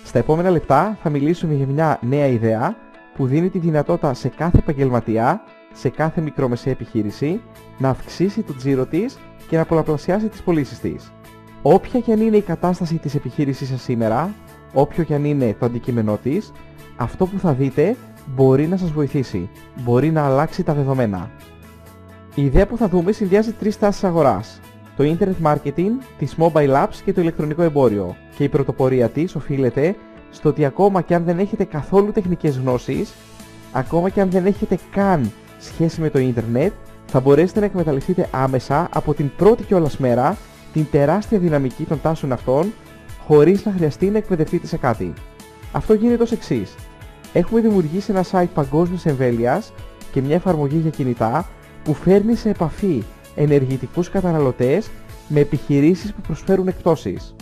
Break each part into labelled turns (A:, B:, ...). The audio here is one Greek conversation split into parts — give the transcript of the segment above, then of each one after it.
A: Στα επόμενα λεπτά θα μιλήσουμε για μια νέα ιδέα που δίνει τη δυνατότητα σε κάθε επαγγελματία, σε κάθε μικρομεσαία επιχείρηση να αυξήσει το τζίρο της και να πολλαπλασιάσει τις πωλήσεις της. Όποια και αν είναι η κατάσταση της επιχείρησής σας σήμερα, όποιο και αν είναι το αντικείμενό της, αυτό που θα δείτε μπορεί να σας βοηθήσει, μπορεί να αλλάξει τα δεδομένα. Η ιδέα που θα δούμε συνδυάζει τρεις τάσεις αγοράς: το Internet Marketing, τις Mobile Apps και το ηλεκτρονικό εμπόριο, και η πρωτοπορία της οφείλεται στο ότι ακόμα και αν δεν έχετε καθόλου τεχνικές γνώσεις, ακόμα και αν δεν έχετε καν σχέση με το ίντερνετ, θα μπορέσετε να εκμεταλλευτείτε άμεσα από την πρώτη κιόλας μέρα την τεράστια δυναμική των τάσεων αυτών, χωρίς να χρειαστεί να εκπαιδευτείτε σε κάτι. Αυτό γίνεται ως εξής: έχουμε δημιουργήσει ένα site παγκόσμιας εμβέλειας και μια εφαρμογή για κινητά που φέρνει σε επαφή ενεργητικούς καταναλωτές με επιχειρήσεις που προσφέρουν εκπτώσεις.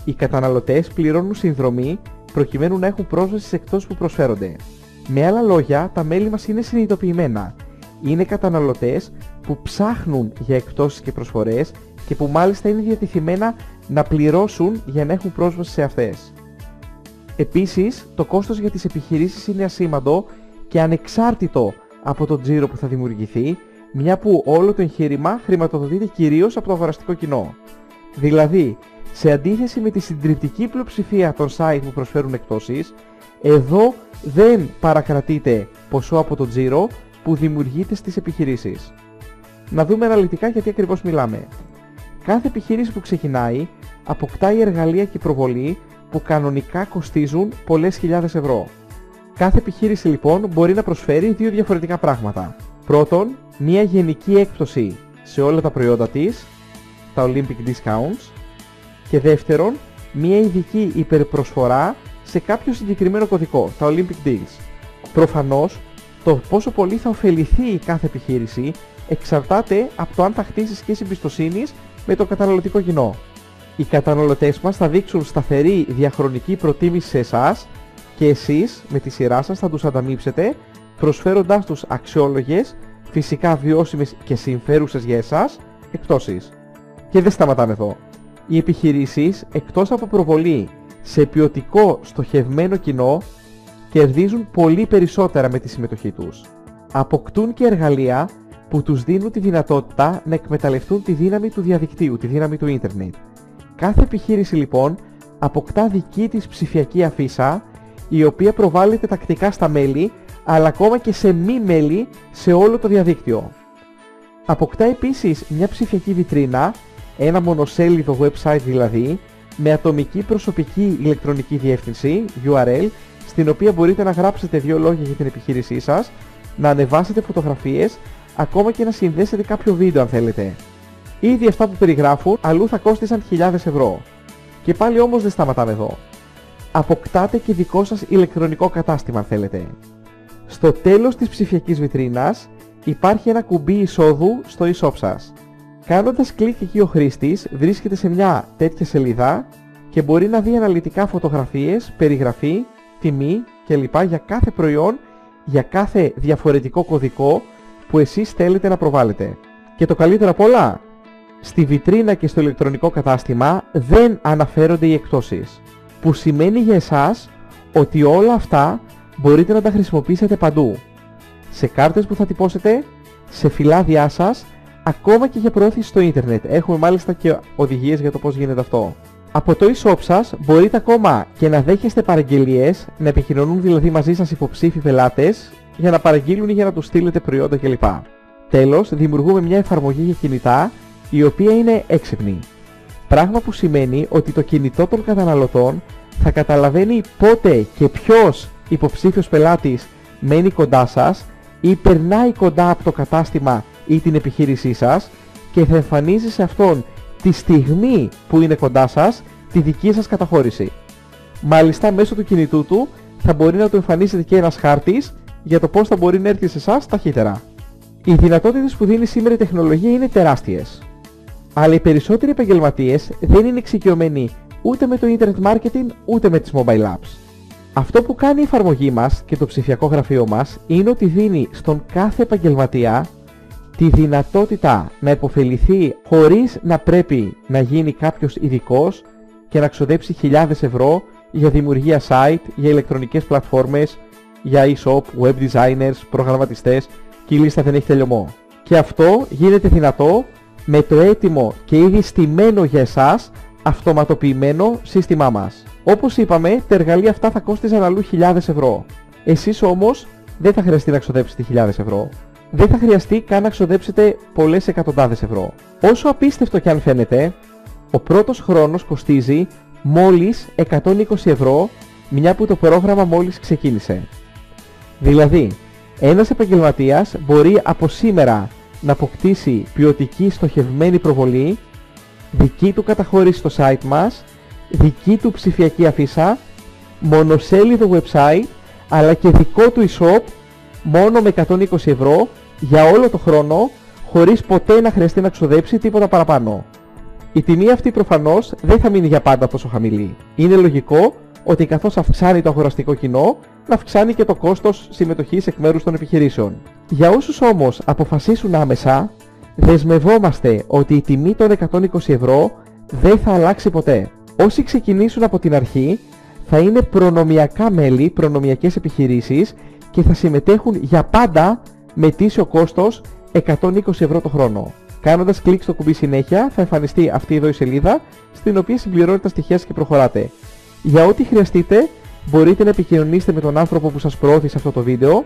A: Οι καταναλωτές πληρώνουν συνδρομή προκειμένου να έχουν πρόσβαση στις εκπτώσεις που προσφέρονται. Με άλλα λόγια, τα μέλη μας είναι συνειδητοποιημένα. Είναι καταναλωτές που ψάχνουν για εκπτώσεις και προσφορές και που μάλιστα είναι διατεθειμένα να πληρώσουν για να έχουν πρόσβαση σε αυτές. Επίσης, το κόστος για τις επιχειρήσεις είναι ασήμαντο και ανεξάρτητο από το τζίρο που θα δημιουργηθεί, μια που όλο το εγχείρημα χρηματοδοτείται κυρίως από το αγοραστικό κοινό. Δηλαδή, σε αντίθεση με τη συντριπτική πλειοψηφία των site που προσφέρουν εκπτώσεις, εδώ δεν παρακρατείται ποσό από το τζίρο που δημιουργείται στις επιχειρήσεις. Να δούμε αναλυτικά γιατί ακριβώς μιλάμε. Κάθε επιχείρηση που ξεκινάει αποκτάει εργαλεία και προβολή που κανονικά κοστίζουν πολλές χιλιάδες ευρώ. Κάθε επιχείρηση λοιπόν μπορεί να προσφέρει δύο διαφορετικά πράγματα. Πρώτον, μια γενική έκπτωση σε όλα τα προϊόντα της, τα Olympic Discounts, και δεύτερον, μια ειδική υπερπροσφορά σε κάποιο συγκεκριμένο κωδικό, τα Olympic Deals. Προφανώς, το πόσο πολύ θα ωφεληθεί η κάθε επιχείρηση εξαρτάται από το αν θα χτίσει σχέση εμπιστοσύνης με το καταναλωτικό κοινό. Οι καταναλωτές μας θα δείξουν σταθερή διαχρονική προτίμηση σε εσάς και εσείς με τη σειρά σας θα τους ανταμείψετε προσφέροντάς τους αξιόλογες, φυσικά βιώσιμες και συμφέρουσες για εσάς εκπτώσεις. Και δεν σταματάμε εδώ. Οι επιχειρήσεις, εκτός από προβολή σε ποιοτικό στοχευμένο κοινό, κερδίζουν πολύ περισσότερα με τη συμμετοχή τους. Αποκτούν και εργαλεία που τους δίνουν τη δυνατότητα να εκμεταλλευτούν τη δύναμη του διαδικτύου, τη δύναμη του ίντερνετ. Κάθε επιχείρηση λοιπόν αποκτά δική της ψηφιακή αφίσα, η οποία προβάλλεται τακτικά στα μέλη, αλλά ακόμα και σε μη μέλη σε όλο το διαδίκτυο. Αποκτά επίσης μια ψηφιακή βιτρίνα, ένα μονοσέλιδο website δηλαδή, με ατομική προσωπική ηλεκτρονική διεύθυνση, URL, στην οποία μπορείτε να γράψετε δύο λόγια για την επιχείρησή σας, να ανεβάσετε φωτογραφίες, ακόμα και να συνδέσετε κάποιο βίντεο αν θέλετε. Ήδη αυτά που περιγράφουν αλλού θα κόστησαν χιλιάδες ευρώ. Και πάλι όμως δεν σταματάμε εδώ. Αποκτάτε και δικό σας ηλεκτρονικό κατάστημα αν θέλετε. Στο τέλος της ψηφιακής βιτρίνας υπάρχει ένα κουμπί εισόδου στο e-shop σας. Κάνοντας κλικ εκεί ο χρήστης βρίσκεται σε μια τέτοια σελίδα και μπορεί να δει αναλυτικά φωτογραφίες, περιγραφή, τιμή κλπ. Για κάθε προϊόν, για κάθε διαφορετικό κωδικό που εσείς θέλετε να προβάλλετε. Και το καλύτερο απ' όλα, στη βιτρίνα και στο ηλεκτρονικό κατάστημα δεν αναφέρονται οι εκπτώσεις, που σημαίνει για εσάς ότι όλα αυτά μπορείτε να τα χρησιμοποιήσετε παντού. Σε κάρτες που θα τυπώσετε, σε φυλάδια σας, ακόμα και για προώθηση στο ίντερνετ. Έχουμε μάλιστα και οδηγίες για το πώς γίνεται αυτό. Από το e-shop σας μπορείτε ακόμα και να δέχεστε παραγγελίες, να επικοινωνούν δηλαδή μαζί σας υποψήφιοι πελάτες για να παραγγείλουν ή για να τους στείλετε προϊόντα κλπ. Τέλος, δημιουργούμε μια εφαρμογή για κινητά η οποία είναι έξυπνη. Πράγμα που σημαίνει ότι το κινητό των καταναλωτών θα καταλαβαίνει πότε και ποιος υποψήφιος πελάτης μένει κοντά σας ή περνάει κοντά από το κατάστημα ή την επιχείρησή σας και θα εμφανίζει σε αυτόν τη στιγμή που είναι κοντά σας τη δική σας καταχώρηση. Μάλιστα μέσω του κινητού του θα μπορεί να του εμφανίσετε και ένας χάρτης για το πώς θα μπορεί να έρθει σε εσάς ταχύτερα. Οι δυνατότητες που δίνει σήμερα η τεχνολογία είναι τεράστιες. Αλλά οι περισσότεροι επαγγελματίες δεν είναι εξοικειωμένοι ούτε με το Internet Marketing ούτε με τις Mobile Apps. Αυτό που κάνει η εφαρμογή μας και το ψηφιακό γραφείο μας είναι ότι δίνει στον κάθε επαγγελματία τη δυνατότητα να υποφεληθεί χωρίς να πρέπει να γίνει κάποιος ειδικός και να ξοδέψει χιλιάδες ευρώ για δημιουργία site, για ηλεκτρονικές πλατφόρμες, για e-shop, web designers, προγραμματιστές και η λίστα δεν έχει τελειωμό. Και αυτό γίνεται δυνατό με το έτοιμο και ήδη στημένο για εσάς αυτοματοποιημένο σύστημά μας. Όπως είπαμε, τα εργαλεία αυτά θα κόστιζαν αλλού χιλιάδες ευρώ. Εσείς όμως δεν θα χρειαστεί να ξοδέψετε χιλιάδες ευρώ. Δεν θα χρειαστεί καν να ξοδέψετε πολλές εκατοντάδες ευρώ. Όσο απίστευτο κι αν φαίνεται, ο πρώτος χρόνος κοστίζει μόλις 120 ευρώ, μια που το πρόγραμμα μόλις ξεκίνησε. Δηλαδή, ένας επαγγελματίας μπορεί από σήμερα να αποκτήσει ποιοτική στοχευμένη προβολή, δική του καταχώρηση στο site μας, δική του ψηφιακή αφίσα, μονοσέλιδο website, αλλά και δικό του e-shop μόνο με 120 ευρώ για όλο το χρόνο, χωρίς ποτέ να χρειαστεί να ξοδέψει τίποτα παραπάνω. Η τιμή αυτή προφανώς δεν θα μείνει για πάντα τόσο χαμηλή. Είναι λογικό ότι καθώς αυξάνει το αγοραστικό κοινό, να αυξάνει και το κόστος συμμετοχής εκ μέρους των επιχειρήσεων. Για όσους όμως αποφασίσουν άμεσα, δεσμευόμαστε ότι η τιμή των 120 ευρώ δεν θα αλλάξει ποτέ. Όσοι ξεκινήσουν από την αρχή θα είναι προνομιακά μέλη, προνομιακές επιχειρήσεις και θα συμμετέχουν για πάντα με ετήσιο κόστος 120 ευρώ το χρόνο. Κάνοντας κλικ στο κουμπί συνέχεια θα εμφανιστεί αυτή εδώ η σελίδα στην οποία συμπληρώνετε τα στοιχεία σας και προχωράτε. Για ό,τι χρειαστείτε μπορείτε να επικοινωνήσετε με τον άνθρωπο που σας προώθησε αυτό το βίντεο.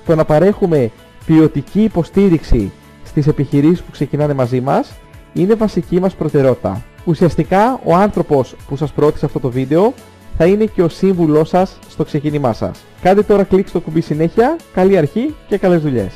A: Το να παρέχουμε ποιοτική υποστήριξη στις επιχειρήσεις που ξεκινάνε μαζί μας είναι βασική μας προτεραιότητα. Ουσιαστικά ο άνθρωπος που σας προώθησε αυτό το βίντεο θα είναι και ο σύμβουλός σας στο ξεκίνημά σας. Κάντε τώρα κλικ στο κουμπί συνέχεια, καλή αρχή και καλές δουλειές.